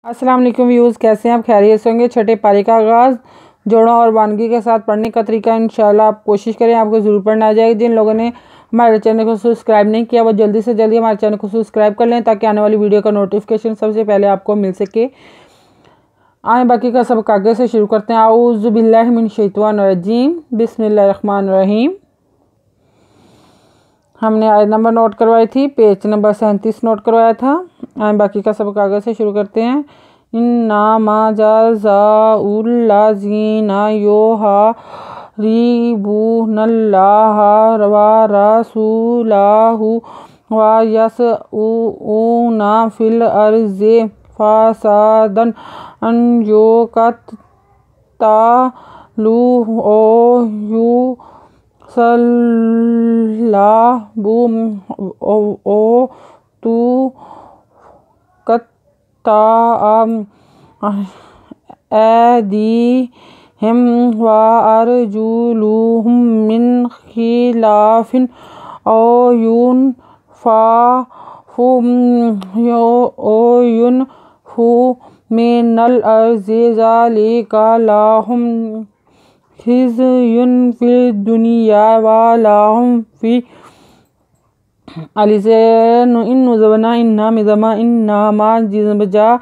अस्सलाम वालेकुम व्यूज़, कैसे हैं आप? खैरियत से होंगे। छठे पारी का आगाज़ जोड़ों और वानगी के साथ पढ़ने का तरीका इंशाल्लाह आप कोशिश करें, आपको ज़रूर पढ़ना आ जाएगा। जिन लोगों ने हमारे चैनल को सब्सक्राइब नहीं किया वो जल्दी से जल्दी हमारे चैनल को सब्सक्राइब कर लें ताकि आने वाली वीडियो का नोटिफिकेशन सबसे पहले आपको मिल सके। आए बाकी का सबक आगे से शुरू करते हैं। आऊज़ु बिल्लाहि मिन शैतानिर रजीम, बिस्मिल्लाहिर रहमानिर रहीम। हमने आयत नंबर नोट करवाई थी, पेज नंबर 37 नोट करवाया था। बाकी का सबक आगे से शुरू करते हैं। इन्नमा जज़ाउल्लज़ीना युहारिबूनल्लाह व रसूलहु व यसऊना फिल अर्ज़ि फ़सादन अन युक़त्तलू औ युसल्लबू औ तुक़त्तअ ऐदीहिम व अर्जुलुहुम मिन खिलाफिन औ युनफ़ू मिनल अर्ज़ि ज़ालिका लहुम खिज़्युन फ़िद दुनिया व लहुम फ़िल आखिरति इन्ना मिज़मा इन्नमा जिज़ा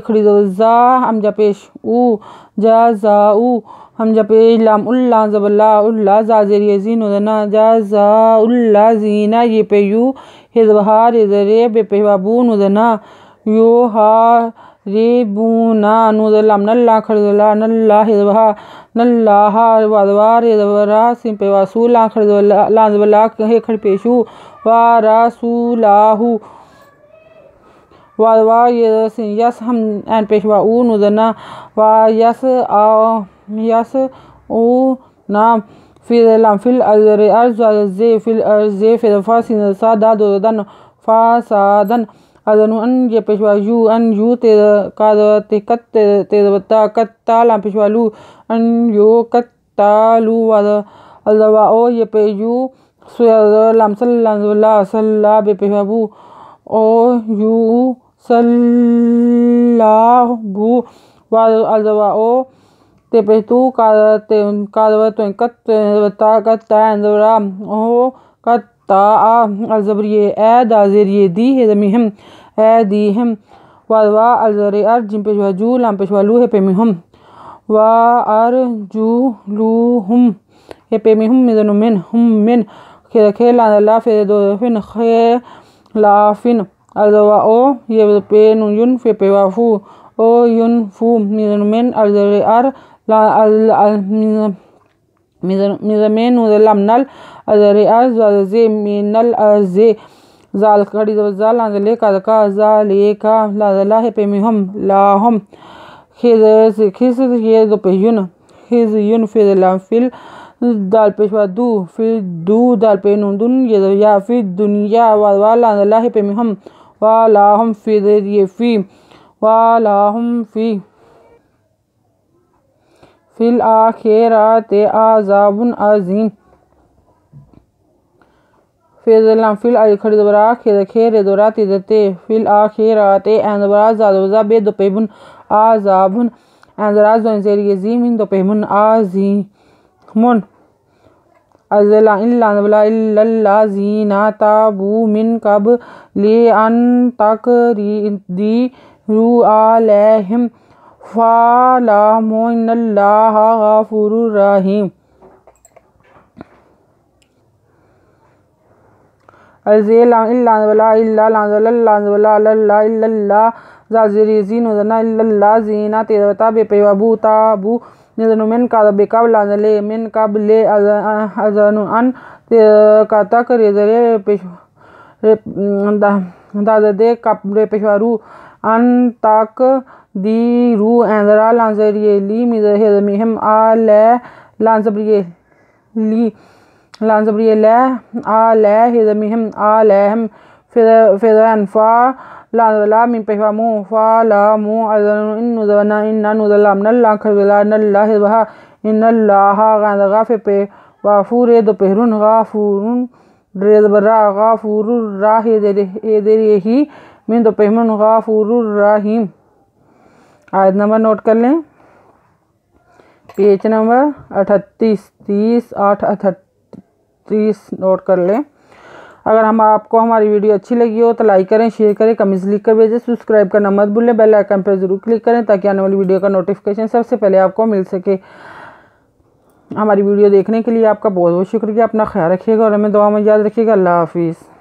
खड़ी ज़ा हमजा पेश उ जाज़ाउ हमजा पेश लाम उल्ला ज़बल्ला उल्ला ज़ाज़ेरिए ज़ीन उदना जाज़ाउल्ला ज़ीना ये पे यू हिज़बहार इज़रे बे पेवाबून उदना यो हा रेबूना नुदलाम नल्ला खड़दला नल्ला हिज़बहा नल्लाहा वादवार इज़बरा सिम पेवासूला खड़दला लाज़बला हे खड़ पेशू वारासूलाहु वादवा यस हम एन पेशवा ऊ नुदना वा यस ऊ नाम फिल अज़रे अर्ज़े फिल अर्ज़े फिल फासिन सादा दोदन फासादन अदनु अन ये पेशवा यू अन यू ते कादते कत्ते तेदवता कत्ता ला पेशवा लू अन यो कत्तालू वाद अल्दवा ओ ये पे यू सुयलाम सल्ला सल्ला बे पेशवा बू ओ यू सल्लाहु वाद अल्दवा ओ ते पे तू कादते कादवत कत्ता कत्ता अंदरा ओ कत्ता अलजबरिये ए दाज़ेरिये दी है ज़मीहम ए दी हम वादवा अलजरे अर्जिम पेशवा जू लाम पेशवा लू है पे मिहम वा अर्जुलुहुम हे पे मिहम मिज़नु मिन हम मिन खेला ला फे दो फिन खिलाफिन अलजवा ओ ये पे नुन फे पे वाफू ओ युनफू मिज़नु मिन अलजरे अर ला मिज़मेन उदलामनल अज़रे अर्ज़े मिनल अर्ज़े ज़ाल खड़ी ज़ाल लाज़ले का ज़ालिका लाज़ला है पे मिहम लाहम खिज़ ये दो पे युन खिज़युन फिज़ला फिल दाल पेशवा दू फिर दू दाल पे नुदुन ये या फिर दुनिया वा लाज़ला है पे मिहम वा लाहम फिर ये फी वा लाहम फिल आखिरति अज़ाबुन अज़ीम फिज़लाम फिल आई खड़ी दोबरा खेरे दोरा तिदते फिल आखिरति एंदबरा ज़ादवज़ा बे दोपेबुन अज़ाबुन एंदरा ज़ोंज़ेरिए ज़ीमिन दोपेबुन अज़ीमुन अज़ला इल्ला इल्लल्ला ज़ीना ताबू मिन क़ब्लि अन तक़दीरु अलैहिम फ़अलमू इन्नल्लाहा गफ़ूरुर रहीम। अज़ला इल्ला इल्लल्ला ज़ाज़ेरिए ज़ीन उदना इल्लल्ला ज़ीना तेदवता बे पेवाबू ताबू निज़नु मिन का बेकाब लाज़ले मिन क़ब्ले अज़नु अन का तक रेज़रे पेश दाज़दे कपड़े पेशवारू अन तक दीरू एंदरा लाज़रिए ली मिज़हेज़मिहम आले लाज़बरिए ली लाज़बरिए ले आले हेज़मिहम आलेहम फिज़अनफ़ा लाज़ला मिन पेशवामू फ़अलमू अज़नु इन्नुदना इन्ना नुदलाम नल्ला खड़गला नल्ला हिज़बहा इन्नल्लाहा गाज़गा फे पे वाफूरे दोपहरुन गाफूरुन रेज़बरा गाफूरुर राह एदेरेही मिन दोपहिमुन गाफुरुर रहीम। आयत नंबर नोट कर लें, पेज नंबर 38, 30, 8, 38 नोट कर लें। अगर आपको हमारी वीडियो अच्छी लगी हो तो लाइक करें, शेयर करें, कमेंट्स लिख कर भेजें। सब्सक्राइब करना मत भूलें, बेल आइकन पर जरूर क्लिक करें ताकि आने वाली वीडियो का नोटिफिकेशन सबसे पहले आपको मिल सके। हमारी वीडियो देखने के लिए आपका बहुत बहुत शुक्रिया। अपना ख्याल रखिएगा और हमें दुआ में याद रखिएगा। अल्लाह हाफिज़।